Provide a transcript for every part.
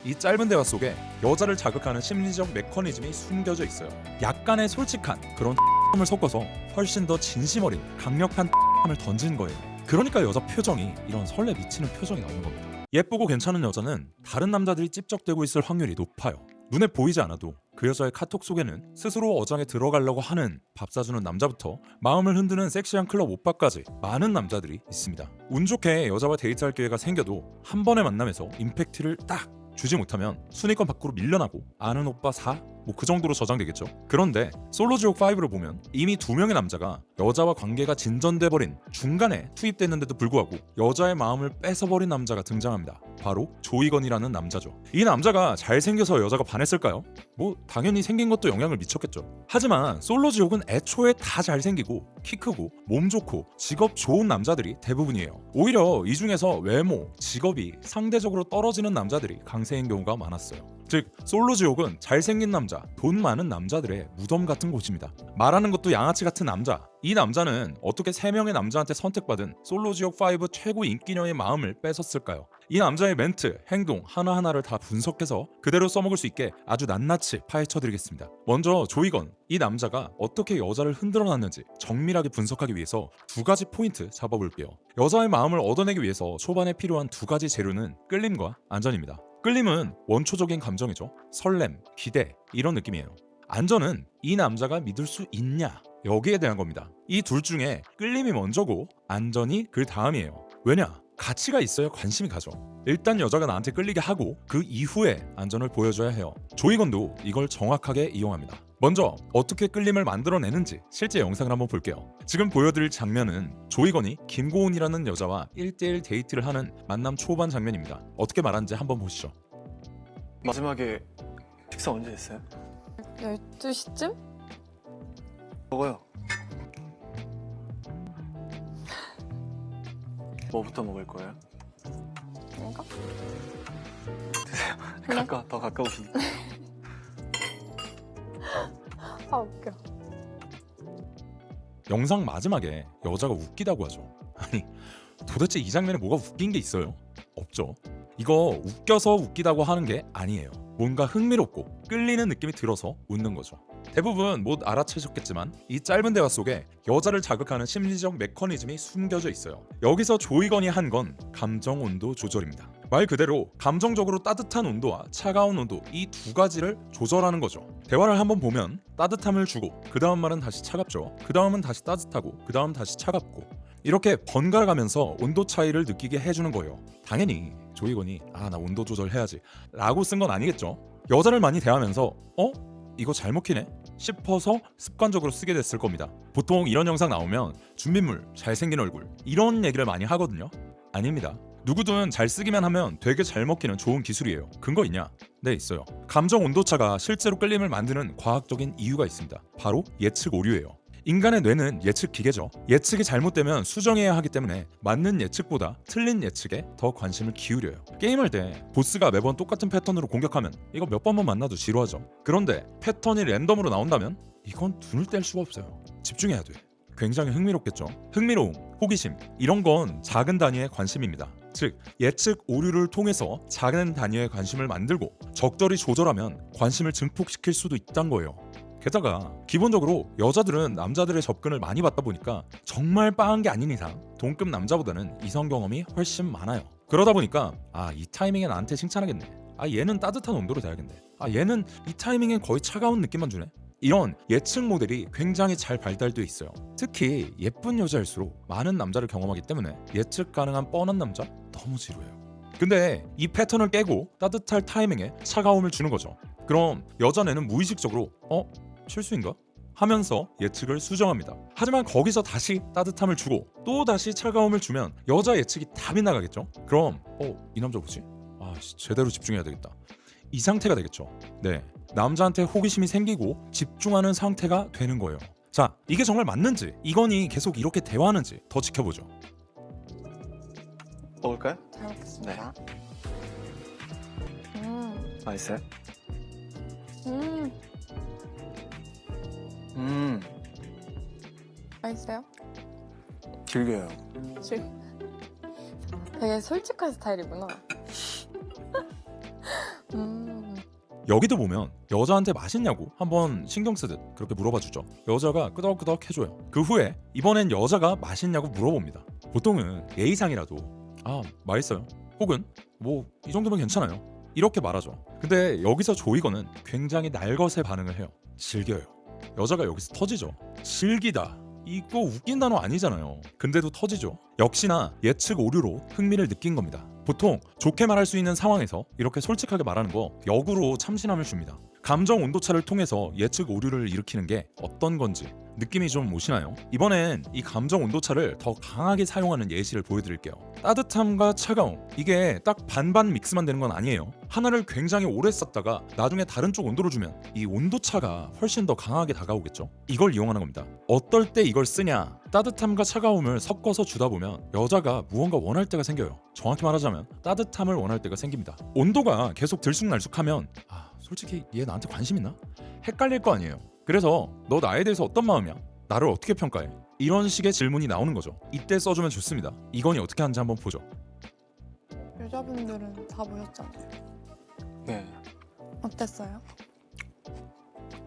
이 짧은 대화 속에 여자를 자극하는 심리적 메커니즘이 숨겨져 있어요. 약간의 솔직한 그런 을 섞어서 훨씬 더 진심 어린 강력한 을 던진 거예요. 그러니까 여자 표정이 이런 설레 미치는 표정이 나오는 겁니다. 예쁘고 괜찮은 여자는 다른 남자들이 찝적대고 있을 확률이 높아요. 눈에 보이지 않아도 그 여자의 카톡 속에는 스스로 어장에 들어가려고 하는 밥 사주는 남자부터 마음을 흔드는 섹시한 클럽 오빠까지 많은 남자들이 있습니다. 운 좋게 여자와 데이트할 기회가 생겨도 한 번의 만남에서 임팩트를 딱 주지 못하면 순위권 밖으로 밀려나고 아는 오빠 4? 뭐 그 정도로 저장되겠죠. 그런데 솔로지옥 5를 보면 이미 2명의 남자가 여자와 관계가 진전돼버린 중간에 투입됐는데도 불구하고 여자의 마음을 뺏어버린 남자가 등장합니다. 바로 조이건이라는 남자죠. 이 남자가 잘생겨서 여자가 반했을까요? 뭐 당연히 생긴 것도 영향을 미쳤겠죠. 하지만 솔로지옥은 애초에 다 잘생기고 키 크고 몸 좋고 직업 좋은 남자들이 대부분이에요. 오히려 이 중에서 외모, 직업이 상대적으로 떨어지는 남자들이 강세인 경우가 많았어요. 즉 솔로지옥은 잘생긴 남자, 돈 많은 남자들의 무덤 같은 곳입니다. 말하는 것도 양아치 같은 남자. 이 남자는 어떻게 3명의 남자한테 선택받은 솔로지옥 5 최고 인기녀의 마음을 뺏었을까요? 이 남자의 멘트, 행동 하나하나를 다 분석해서 그대로 써먹을 수 있게 아주 낱낱이 파헤쳐드리겠습니다. 먼저 조이건, 이 남자가 어떻게 여자를 흔들어놨는지 정밀하게 분석하기 위해서 2가지 포인트 잡아볼게요. 여자의 마음을 얻어내기 위해서 초반에 필요한 2가지 재료는 끌림과 안전입니다. 끌림은 원초적인 감정이죠. 설렘, 기대 이런 느낌이에요. 안전은 이 남자가 믿을 수 있냐 여기에 대한 겁니다. 이 둘 중에 끌림이 먼저고 안전이 그 다음이에요. 왜냐? 가치가 있어야 관심이 가죠. 일단 여자가 나한테 끌리게 하고 그 이후에 안전을 보여줘야 해요. 조이건도 이걸 정확하게 이용합니다. 먼저 어떻게 끌림을 만들어내는지 실제 영상을 한번 볼게요. 지금 보여드릴 장면은 조이건이 김고은이라는 여자와 1대1 데이트를 하는 만남 초반 장면입니다. 어떻게 말하는지 한번 보시죠. 마지막에 식사 언제 했어요? 12시쯤? 먹어요. 뭐부터 먹을 거예요? 이거? 드세요. 더 가까우시니까. 아 웃겨. 영상 마지막에 여자가 웃기다고 하죠. 아니 도대체 이 장면에 뭐가 웃긴 게 있어요? 없죠. 이거 웃겨서 웃기다고 하는 게 아니에요. 뭔가 흥미롭고 끌리는 느낌이 들어서 웃는 거죠. 대부분 못 알아채셨겠지만 이 짧은 대화 속에 여자를 자극하는 심리적 메커니즘이 숨겨져 있어요. 여기서 조이건이 한 건 감정 온도 조절입니다. 말 그대로 감정적으로 따뜻한 온도와 차가운 온도 이 2가지를 조절하는 거죠. 대화를 한번 보면 따뜻함을 주고 그 다음 말은 다시 차갑죠. 그 다음은 다시 따뜻하고 그 다음 다시 차갑고 이렇게 번갈아 가면서 온도 차이를 느끼게 해주는 거예요. 당연히 조이건이 나 온도 조절해야지 라고 쓴 건 아니겠죠. 여자를 많이 대하면서 이거 잘 먹히네 싶어서 습관적으로 쓰게 됐을 겁니다. 보통 이런 영상 나오면 준비물, 잘생긴 얼굴 이런 얘기를 많이 하거든요. 아닙니다. 누구든 잘 쓰기만 하면 되게 잘 먹히는 좋은 기술이에요. 근거 있냐? 네, 있어요. 감정 온도차가 실제로 끌림을 만드는 과학적인 이유가 있습니다. 바로 예측 오류예요. 인간의 뇌는 예측 기계죠. 예측이 잘못되면 수정해야 하기 때문에 맞는 예측보다 틀린 예측에 더 관심을 기울여요. 게임할 때 보스가 매번 똑같은 패턴으로 공격하면 이거 몇 번만 만나도 지루하죠. 그런데 패턴이 랜덤으로 나온다면 이건 눈을 뗄 수가 없어요. 집중해야 돼. 굉장히 흥미롭겠죠. 흥미로움, 호기심 이런 건 작은 단위의 관심입니다. 즉 예측 오류를 통해서 작은 단위의 관심을 만들고 적절히 조절하면 관심을 증폭시킬 수도 있다는 거예요. 게다가 기본적으로 여자들은 남자들의 접근을 많이 받다 보니까 정말 빠한 게 아닌 이상 동급 남자보다는 이성 경험이 훨씬 많아요. 그러다 보니까 이 타이밍에 나한테 칭찬하겠네. 얘는 따뜻한 온도로 돼야겠네. 얘는 이 타이밍엔 거의 차가운 느낌만 주네. 이런 예측 모델이 굉장히 잘 발달되어 있어요. 특히 예쁜 여자일수록 많은 남자를 경험하기 때문에 예측 가능한 뻔한 남자 너무 지루해요. 근데 이 패턴을 깨고 따뜻할 타이밍에 차가움을 주는 거죠. 그럼 여자네는 무의식적으로 실수인가? 하면서 예측을 수정합니다. 하지만 거기서 다시 따뜻함을 주고 또 다시 차가움을 주면 여자 예측이 다 빗나가겠죠? 그럼 이 남자 뭐지? 제대로 집중해야 되겠다. 이 상태가 되겠죠. 네, 남자한테 호기심이 생기고 집중하는 상태가 되는 거예요. 자, 이게 정말 맞는지 이건이 계속 이렇게 대화하는지 더 지켜보죠. 먹을까요? 잘 먹겠습니다. 맛있어요? 맛있어요? 즐겨요. 되게 솔직한 스타일이구나. 여기도 보면 여자한테 맛있냐고 한번 신경 쓰듯 그렇게 물어봐 주죠. 여자가 끄덕끄덕 해줘요. 그 후에 이번엔 여자가 맛있냐고 물어봅니다. 보통은 예의상이라도 아 맛있어요 혹은 뭐 이 정도면 괜찮아요 이렇게 말하죠. 근데 여기서 조이건은 굉장히 날것의 반응을 해요. 즐겨요. 여자가 여기서 터지죠. 즐기다 이거 웃긴 단어 아니잖아요. 근데도 터지죠. 역시나 예측 오류로 흥미를 느낀 겁니다. 보통 좋게 말할 수 있는 상황에서 이렇게 솔직하게 말하는 거 역으로 참신함을 줍니다. 감정 온도차를 통해서 예측 오류를 일으키는 게 어떤 건지 느낌이 좀 오시나요? 이번엔 이 감정 온도차를 더 강하게 사용하는 예시를 보여드릴게요. 따뜻함과 차가움 이게 딱 반반 믹스만 되는 건 아니에요. 하나를 굉장히 오래 썼다가 나중에 다른 쪽 온도로 주면 이 온도차가 훨씬 더 강하게 다가오겠죠. 이걸 이용하는 겁니다. 어떨 때 이걸 쓰냐? 따뜻함과 차가움을 섞어서 주다 보면 여자가 무언가 원할 때가 생겨요. 정확히 말하자면 따뜻함을 원할 때가 생깁니다. 온도가 계속 들쑥날쑥하면 솔직히 얘 나한테 관심 있나? 헷갈릴 거 아니에요. 그래서 너 나에 대해서 어떤 마음이야? 나를 어떻게 평가해? 이런 식의 질문이 나오는 거죠. 이때 써주면 좋습니다. 이건이 어떻게 하는지 한번 보죠. 여자분들은 다 보셨잖아요. 네. 어땠어요?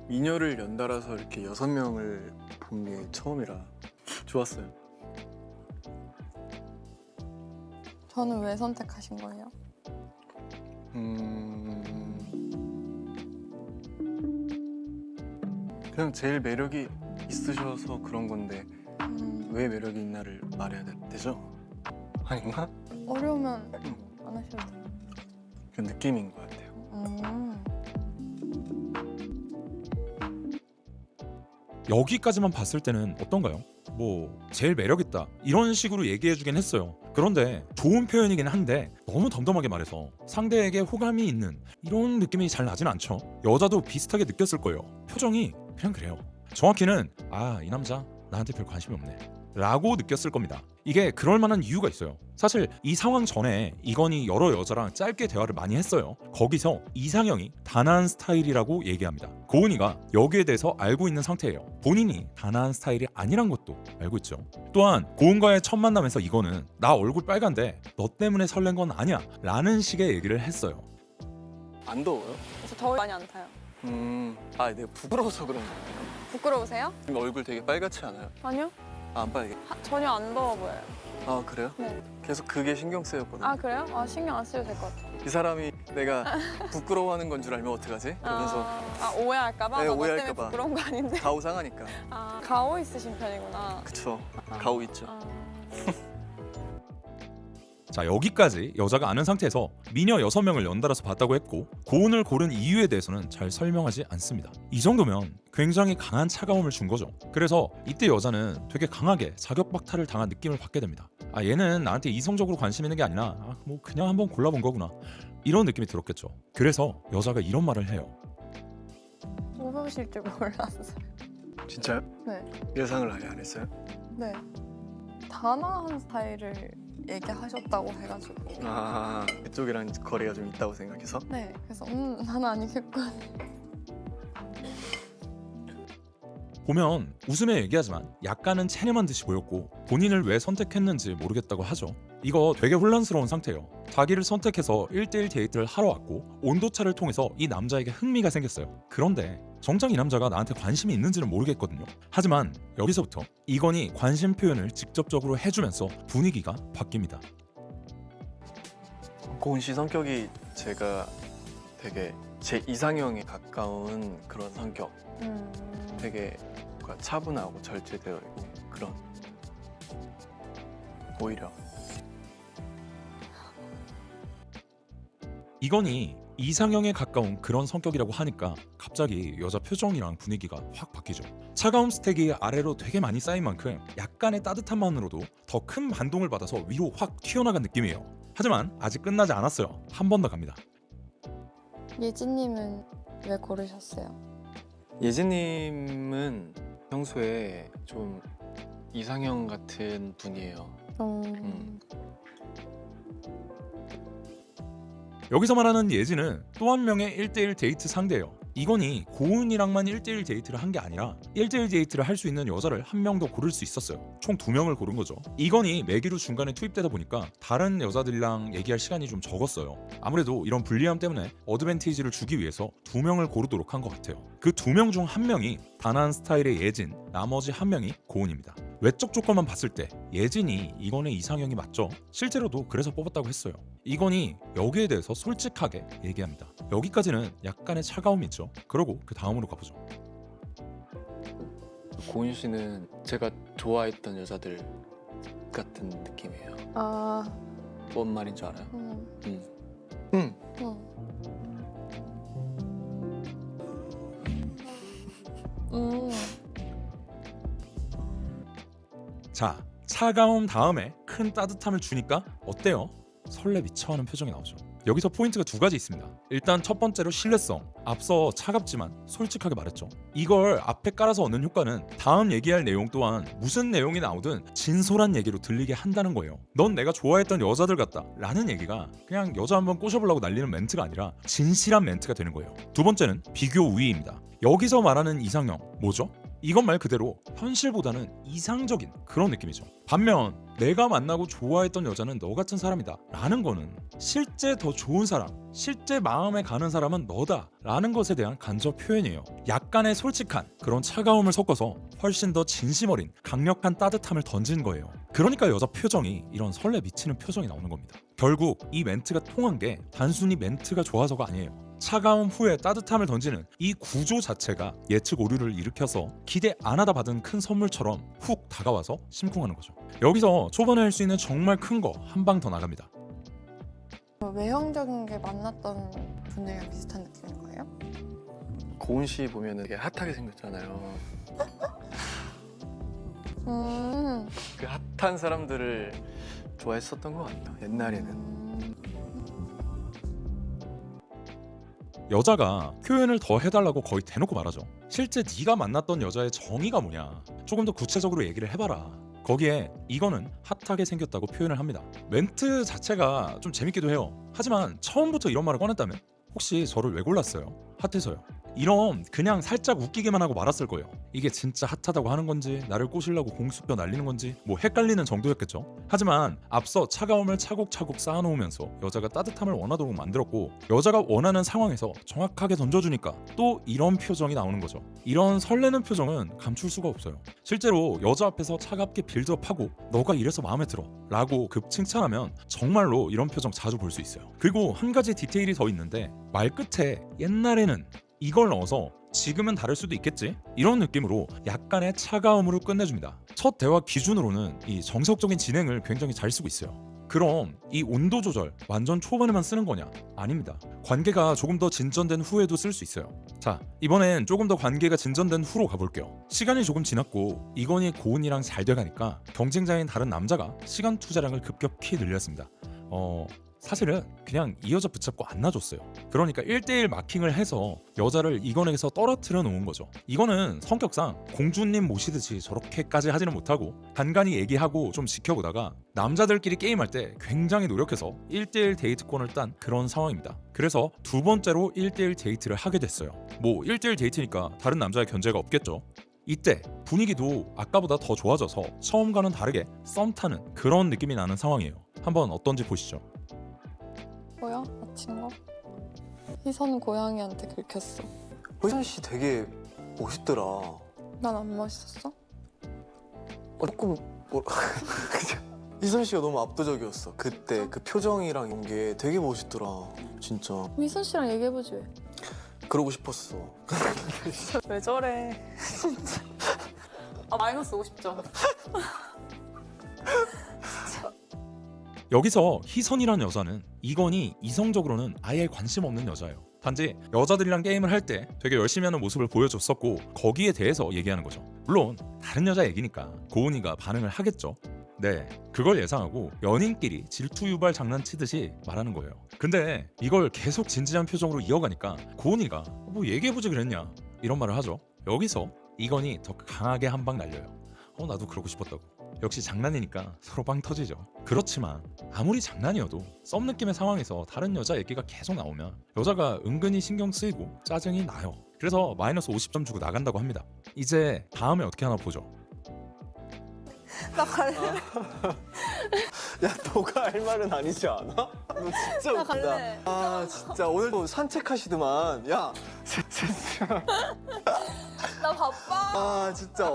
미녀를 연달아서 이렇게 6명을 본 게 처음이라 좋았어요. 저는 왜 선택하신 거예요? 그냥 제일 매력이 있으셔서 그런 건데 왜 매력이 있나를 말해야 되죠? 아닌가? 어려우면 안 하셔도 돼요. 그 느낌인 것 같아요. 여기까지만 봤을 때는 어떤가요? 뭐 제일 매력있다 이런 식으로 얘기해주긴 했어요. 그런데 좋은 표현이긴 한데 너무 덤덤하게 말해서 상대에게 호감이 있는 이런 느낌이 잘 나진 않죠. 여자도 비슷하게 느꼈을 거예요. 표정이 그냥 그래요. 정확히는 이 남자 나한테 별 관심이 없네 라고 느꼈을 겁니다. 이게 그럴 만한 이유가 있어요. 사실 이 상황 전에 이건이 여러 여자랑 짧게 대화를 많이 했어요. 거기서 이상형이 단아한 스타일이라고 얘기합니다. 고은이가 여기에 대해서 알고 있는 상태예요. 본인이 단아한 스타일이 아니란 것도 알고 있죠. 또한 고은과의 첫 만남에서 이건은 나 얼굴 빨간데 너 때문에 설렌 건 아니야 라는 식의 얘기를 했어요. 안 더워요? 그래서 더위 많이 안 타요. 내가 부끄러워서 그런 거예요. 부끄러우세요? 얼굴 되게 빨갛지 않아요? 아니요. 안 빨개? 전혀 안 더워 보여요. 아 그래요? 네. 계속 그게 신경 쓰였거든요. 아 그래요? 신경 안 쓰셔도 될 것 같아요. 이 사람이 내가 부끄러워하는 건 줄 알면 어떡하지? 그러면서 오해할까봐? 네, 너 때문에 오해할까봐. 부끄러운 거 아닌데? 가오 상하니까. 가오 있으신 편이구나. 그쵸. 가오 있죠. 자, 여기까지 여자가 아는 상태에서 미녀 6명을 연달아서 봤다고 했고 고은을 고른 이유에 대해서는 잘 설명하지 않습니다. 이 정도면 굉장히 강한 차가움을 준 거죠. 그래서 이때 여자는 되게 강하게 자격박탈을 당한 느낌을 받게 됩니다. 얘는 나한테 이성적으로 관심 있는 게 아니라 뭐 그냥 한번 골라본 거구나 이런 느낌이 들었겠죠. 그래서 여자가 이런 말을 해요. 뽑으실 줄 몰랐어요. 진짜요? 네. 예상을 아예 안 했어요? 네. 단아한 스타일을 얘기하셨다고 해가지고. 그쪽이랑 거리가 좀 있다고 생각해서? 네. 그래서 나는 아니겠군. 보면 웃으며 얘기하지만 약간은 체념한 듯이 보였고 본인을 왜 선택했는지 모르겠다고 하죠. 이거 되게 혼란스러운 상태예요. 자기를 선택해서 1대1 데이트를 하러 왔고 온도차를 통해서 이 남자에게 흥미가 생겼어요. 그런데 정작 이 남자가 나한테 관심이 있는지는 모르겠거든요. 하지만 여기서부터 이건이 관심 표현을 직접적으로 해주면서 분위기가 바뀝니다. 고은 씨 성격이 제가 되게 제 이상형에 가까운 그런 성격. 되게 뭔가 차분하고 절제되어 있고 그런. 오히려 이건이 이상형에 가까운 그런 성격이라고 하니까 갑자기 여자 표정이랑 분위기가 확 바뀌죠. 차가움 스택이 아래로 되게 많이 쌓인 만큼 약간의 따뜻함만으로도 더 큰 반동을 받아서 위로 확 튀어나간 느낌이에요. 하지만 아직 끝나지 않았어요. 한 번 더 갑니다. 예진님은 왜 고르셨어요? 예진님은 평소에 좀 이상형 같은 분이에요. 여기서 말하는 예진은 또 한 명의 1대1 데이트 상대예요. 이건이 고은이랑만 1대1 데이트를 한 게 아니라 1대1 데이트를 할 수 있는 여자를 한 명 더 고를 수 있었어요. 총 2명을 고른 거죠. 이건이 매기로 중간에 투입되다 보니까 다른 여자들이랑 얘기할 시간이 좀 적었어요. 아무래도 이런 불리함 때문에 어드밴티지를 주기 위해서 2명을 고르도록 한 것 같아요. 그 2명 중 1명이 단아한 스타일의 예진, 나머지 1명이 고은입니다. 외적 조건만 봤을 때 예진이 이건의 이상형이 맞죠? 실제로도 그래서 뽑았다고 했어요. 이건이 여기에 대해서 솔직하게 얘기합니다. 여기까지는 약간의 차가움이 있죠. 그러고 그 다음으로 가보죠. 고은 씨는 제가 좋아했던 여자들 같은 느낌이에요. 아, 뭔 말인 줄 알아요? 음, 응. 음. 자, 차가움 다음에 큰 따뜻함을 주니까 어때요? 설레 미쳐하는 표정이 나오죠. 여기서 포인트가 2가지 있습니다. 일단 첫 번째로 신뢰성. 앞서 차갑지만 솔직하게 말했죠. 이걸 앞에 깔아서 얻는 효과는 다음 얘기할 내용 또한 무슨 내용이 나오든 진솔한 얘기로 들리게 한다는 거예요. 넌 내가 좋아했던 여자들 같다 라는 얘기가 그냥 여자 한번 꼬셔보려고 날리는 멘트가 아니라 진실한 멘트가 되는 거예요. 2번째는 비교 우위입니다. 여기서 말하는 이상형 뭐죠? 이건 말 그대로 현실보다는 이상적인 그런 느낌이죠. 반면 내가 만나고 좋아했던 여자는 너 같은 사람이다 라는 거는 실제 더 좋은 사람, 실제 마음에 가는 사람은 너다 라는 것에 대한 간접 표현이에요. 약간의 솔직한 그런 차가움을 섞어서 훨씬 더 진심 어린 강력한 따뜻함을 던진 거예요. 그러니까 여자 표정이 이런 설레 미치는 표정이 나오는 겁니다. 결국 이 멘트가 통한 게 단순히 멘트가 좋아서가 아니에요. 차가움 후에 따뜻함을 던지는 이 구조 자체가 예측 오류를 일으켜서 기대 안 하다 받은 큰 선물처럼 훅 다가와서 심쿵하는 거죠. 여기서 초반에 할 수 있는 정말 큰 거 한 방 더 나갑니다. 외형적인 게 만났던 분들이랑 비슷한 느낌인 거예요? 고은 씨 보면은 되게 핫하게 생겼잖아요. 그 핫한 사람들을 좋아했었던 것 같아요. 옛날에는. 여자가 표현을 더 해달라고 거의 대놓고 말하죠. 실제 네가 만났던 여자의 정의가 뭐냐, 조금 더 구체적으로 얘기를 해봐라. 거기에 이거는 핫하게 생겼다고 표현을 합니다. 멘트 자체가 좀 재밌기도 해요. 하지만 처음부터 이런 말을 꺼냈다면 혹시 저를 왜 골랐어요? 핫해서요. 이런 그냥 살짝 웃기게만 하고 말았을 거예요. 이게 진짜 핫하다고 하는 건지 나를 꼬시려고 공수뼈 날리는 건지 뭐 헷갈리는 정도였겠죠. 하지만 앞서 차가움을 차곡차곡 쌓아놓으면서 여자가 따뜻함을 원하도록 만들었고 여자가 원하는 상황에서 정확하게 던져주니까 또 이런 표정이 나오는 거죠. 이런 설레는 표정은 감출 수가 없어요. 실제로 여자 앞에서 차갑게 빌드업하고 너가 이래서 마음에 들어 라고 급 칭찬하면 정말로 이런 표정 자주 볼 수 있어요. 그리고 한 가지 디테일이 더 있는데 말 끝에 옛날에는 이걸 넣어서 지금은 다를 수도 있겠지? 이런 느낌으로 약간의 차가움으로 끝내줍니다. 첫 대화 기준으로는 이 정석적인 진행을 굉장히 잘 쓰고 있어요. 그럼 이 온도 조절 완전 초반에만 쓰는 거냐? 아닙니다. 관계가 조금 더 진전된 후에도 쓸 수 있어요. 자, 이번엔 조금 더 관계가 진전된 후로 가볼게요. 시간이 조금 지났고 이건희 고은이랑 잘 돼가니까 경쟁자인 다른 남자가 시간 투자량을 급격히 늘렸습니다. 사실은 그냥 이 여자 붙잡고 안 놔줬어요. 그러니까 1대1 마킹을 해서 여자를 이건에게서 떨어뜨려 놓은 거죠. 이거는 성격상 공주님 모시듯이 저렇게까지 하지는 못하고 간간히 얘기하고 좀 지켜보다가 남자들끼리 게임할 때 굉장히 노력해서 1대1 데이트권을 딴 그런 상황입니다. 그래서 2번째로 1대1 데이트를 하게 됐어요. 뭐 1대1 데이트니까 다른 남자의 견제가 없겠죠. 이때 분위기도 아까보다 더 좋아져서 처음과는 다르게 썸 타는 그런 느낌이 나는 상황이에요. 한번 어떤지 보시죠. 뭐야? 아친 거? 희선 고양이한테 긁혔어. 효선 씨 되게 멋있더라. 난 안 멋있었어? 조금 희선 씨가 너무 압도적이었어. 그때 그 표정이랑 이런 게 되게 멋있더라. 진짜 희선 씨랑 얘기해보지 왜? 그러고 싶었어. 왜 저래? 진짜. 아 마이너스 50점. 여기서 희선이라는 여자는 이건이 이성적으로는 아예 관심 없는 여자예요. 단지 여자들이랑 게임을 할 때 되게 열심히 하는 모습을 보여줬었고 거기에 대해서 얘기하는 거죠. 물론 다른 여자 얘기니까 고은이가 반응을 하겠죠. 네, 그걸 예상하고 연인끼리 질투 유발 장난치듯이 말하는 거예요. 근데 이걸 계속 진지한 표정으로 이어가니까 고은이가 뭐 얘기해보지 그랬냐 이런 말을 하죠. 여기서 이건이 더 강하게 한 방 날려요. 나도 그러고 싶었다고. 역시 장난이니까 서로 빵 터지죠. 그렇지만 아무리 장난이어도 썸 느낌의 상황에서 다른 여자 얘기가 계속 나오면 여자가 은근히 신경 쓰이고 짜증이 나요. 그래서 마이너스 50점 주고 나간다고 합니다. 이제 다음에 어떻게 하나 보죠. 나 갈래. 야 너가 할 말은 아니지 않아? 너 진짜 나 웃기다. 갈래. 아 진짜 오늘도 산책하시더만. 야 진짜. 나 바빠. 아 진짜.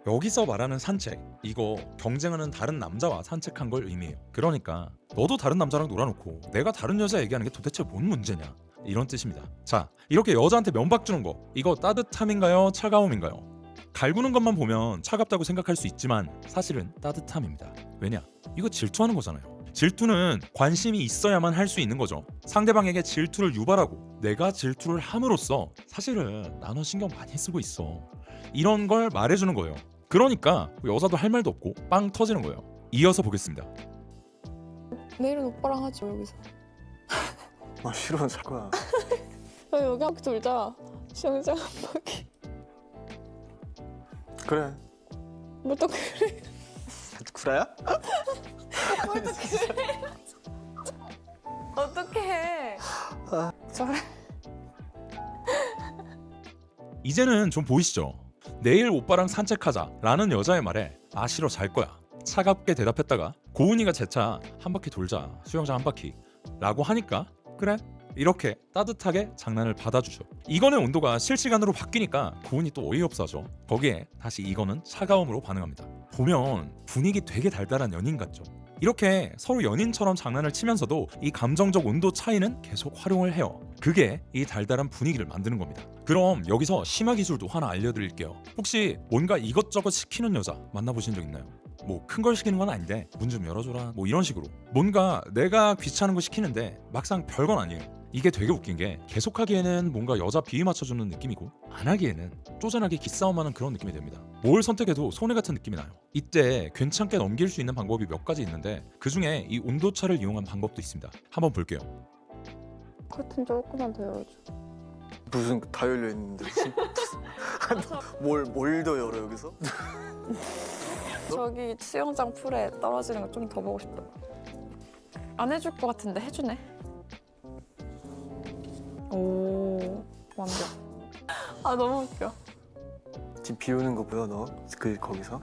여기서 말하는 산책, 이거 경쟁하는 다른 남자와 산책한 걸 의미해요. 그러니까 너도 다른 남자랑 놀아놓고 내가 다른 여자 얘기하는 게 도대체 뭔 문제냐, 이런 뜻입니다. 자, 이렇게 여자한테 면박 주는 거, 이거 따뜻함인가요? 차가움인가요? 갈구는 것만 보면 차갑다고 생각할 수 있지만 사실은 따뜻함입니다. 왜냐? 이거 질투하는 거잖아요. 질투는 관심이 있어야만 할 수 있는 거죠. 상대방에게 질투를 유발하고 내가 질투를 함으로써 사실은 나는 신경 많이 쓰고 있어, 이런 걸 말해주는 거예요. 그러니까 여자도 할 말도 없고 빵 터지는 거예요. 이어서 보겠습니다. 내일은 오빠랑 하지 여기서. 아 싫어 잘 거야. 야, 여기 한 바퀴 돌자. 수영장 한 바퀴. 그래. 뭐 또 그래? 구라야? 뭘 또 그래? 어떡해. 저래. 이제는 좀 보이시죠? 내일 오빠랑 산책하자라는 여자의 말에 아 싫어 잘 거야 차갑게 대답했다가 고은이가 재차 한 바퀴 돌자 수영장 한 바퀴 라고 하니까 그래 이렇게 따뜻하게 장난을 받아주죠. 이건의 온도가 실시간으로 바뀌니까 고은이 또 어이없어하죠. 거기에 다시 이거는 차가움으로 반응합니다. 보면 분위기 되게 달달한 연인 같죠. 이렇게 서로 연인처럼 장난을 치면서도 이 감정적 온도 차이는 계속 활용을 해요. 그게 이 달달한 분위기를 만드는 겁니다. 그럼 여기서 심화 기술도 하나 알려드릴게요. 혹시 뭔가 이것저것 시키는 여자 만나보신 적 있나요? 뭐 큰 걸 시키는 건 아닌데 문 좀 열어줘라 뭐 이런 식으로 뭔가 내가 귀찮은 거 시키는데 막상 별건 아니에요. 이게 되게 웃긴 게 계속하기에는 뭔가 여자 비위 맞춰주는 느낌이고 안 하기에는 쪼잔하게 기싸움하는 그런 느낌이 됩니다. 뭘 선택해도 손해 같은 느낌이 나요. 이때 괜찮게 넘길 수 있는 방법이 몇 가지 있는데 그 중에 이 온도차를 이용한 방법도 있습니다. 한번 볼게요. 커튼 조금만 더 열어줘. 무슨 다 열려 있는데. 뭘 더 열어 여기서? 저기 수영장 풀에 떨어지는 거 좀 더 보고 싶다. 안 해줄 것 같은데 해주네. 오, 완벽. 아 너무 웃겨. 지금 비우는 거 보여 너? 그 거기서?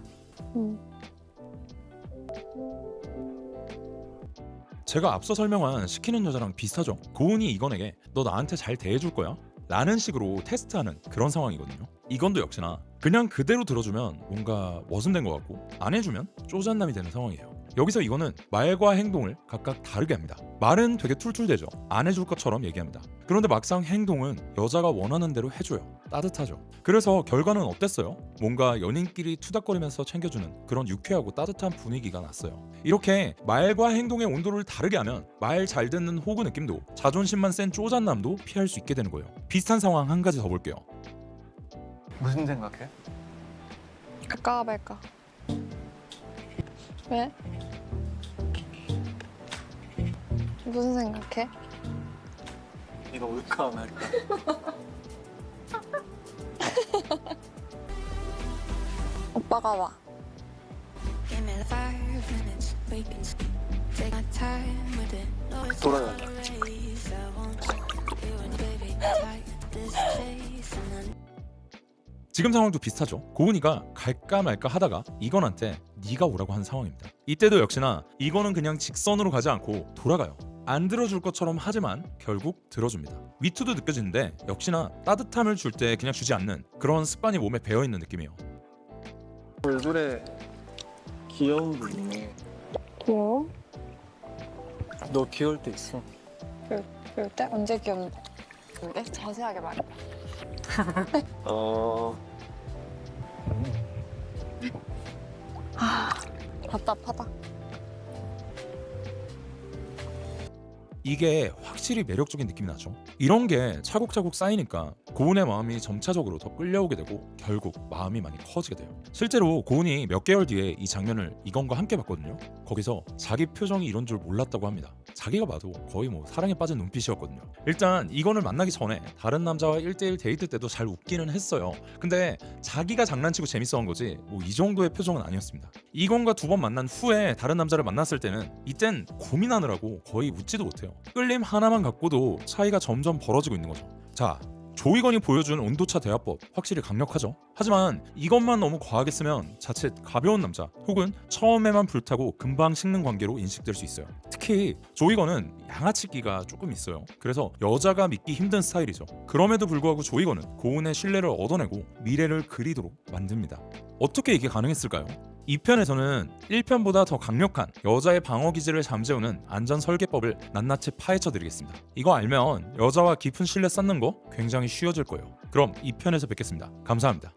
제가 앞서 설명한 시키는 여자랑 비슷하죠. 고은이 이건에게 너 나한테 잘 대해줄 거야? 라는 식으로 테스트하는 그런 상황이거든요. 이건도 역시나 그냥 그대로 들어주면 뭔가 머슴된 것 같고 안 해주면 쪼잔남이 되는 상황이에요. 여기서 이거는 말과 행동을 각각 다르게 합니다. 말은 되게 툴툴대죠. 안 해줄 것처럼 얘기합니다. 그런데 막상 행동은 여자가 원하는 대로 해줘요. 따뜻하죠. 그래서 결과는 어땠어요? 뭔가 연인끼리 투닥거리면서 챙겨주는 그런 유쾌하고 따뜻한 분위기가 났어요. 이렇게 말과 행동의 온도를 다르게 하면 말 잘 듣는 호구 느낌도 자존심만 센 쪼잔남도 피할 수 있게 되는 거예요. 비슷한 상황 한 가지 더 볼게요. 무슨 생각해? 갈까 말까? 왜? 무슨 생각해? 이거 올까 말까? 오빠가 와. 돌아요. 지금 상황도 비슷하죠. 고은이가 갈까 말까 하다가 이건한테 네가 오라고 한 상황입니다. 이때도 역시나 이건은 그냥 직선으로 가지 않고 돌아가요. 안 들어줄 것처럼 하지만 결국 들어줍니다. 위트도 느껴지는데 역시나 따뜻함을 줄 때 그냥 주지 않는 그런 습관이 몸에 배어있는 느낌이에요. 얼굴에 귀여운 분 있네. 귀여워? 너 귀여울 때 있어. 그럴 때? 언제 귀엽는데? 자세하게 말해. 답답하다. 이게 확실히 매력적인 느낌이 나죠. 이런 게 차곡차곡 쌓이니까 고은의 마음이 점차적으로 더 끌려오게 되고 결국 마음이 많이 커지게 돼요. 실제로 고은이 몇 개월 뒤에 이 장면을 이건과 함께 봤거든요. 거기서 자기 표정이 이런 줄 몰랐다고 합니다. 자기가 봐도 거의 뭐 사랑에 빠진 눈빛이었거든요. 일단 이건을 만나기 전에 다른 남자와 1대1 데이트 때도 잘 웃기는 했어요. 근데 자기가 장난치고 재밌어한 거지 뭐 이 정도의 표정은 아니었습니다. 이건과 두 번 만난 후에 다른 남자를 만났을 때는 이땐 고민하느라고 거의 웃지도 못해요. 끌림 하나만 갖고도 차이가 점점 벌어지고 있는 거죠. 자, 조이건이 보여준 온도차 대화법 확실히 강력하죠. 하지만 이것만 너무 과하게 쓰면 자칫 가벼운 남자 혹은 처음에만 불타고 금방 식는 관계로 인식될 수 있어요. 특히 조이건은 양아치기가 조금 있어요. 그래서 여자가 믿기 힘든 스타일이죠. 그럼에도 불구하고 조이건은 고은의 신뢰를 얻어내고 미래를 그리도록 만듭니다. 어떻게 이게 가능했을까요? 2편에서는 1편보다 더 강력한 여자의 방어 기제를 잠재우는 안전 설계법을 낱낱이 파헤쳐 드리겠습니다. 이거 알면 여자와 깊은 신뢰 쌓는 거 굉장히 쉬워질 거예요. 그럼 2편에서 뵙겠습니다. 감사합니다.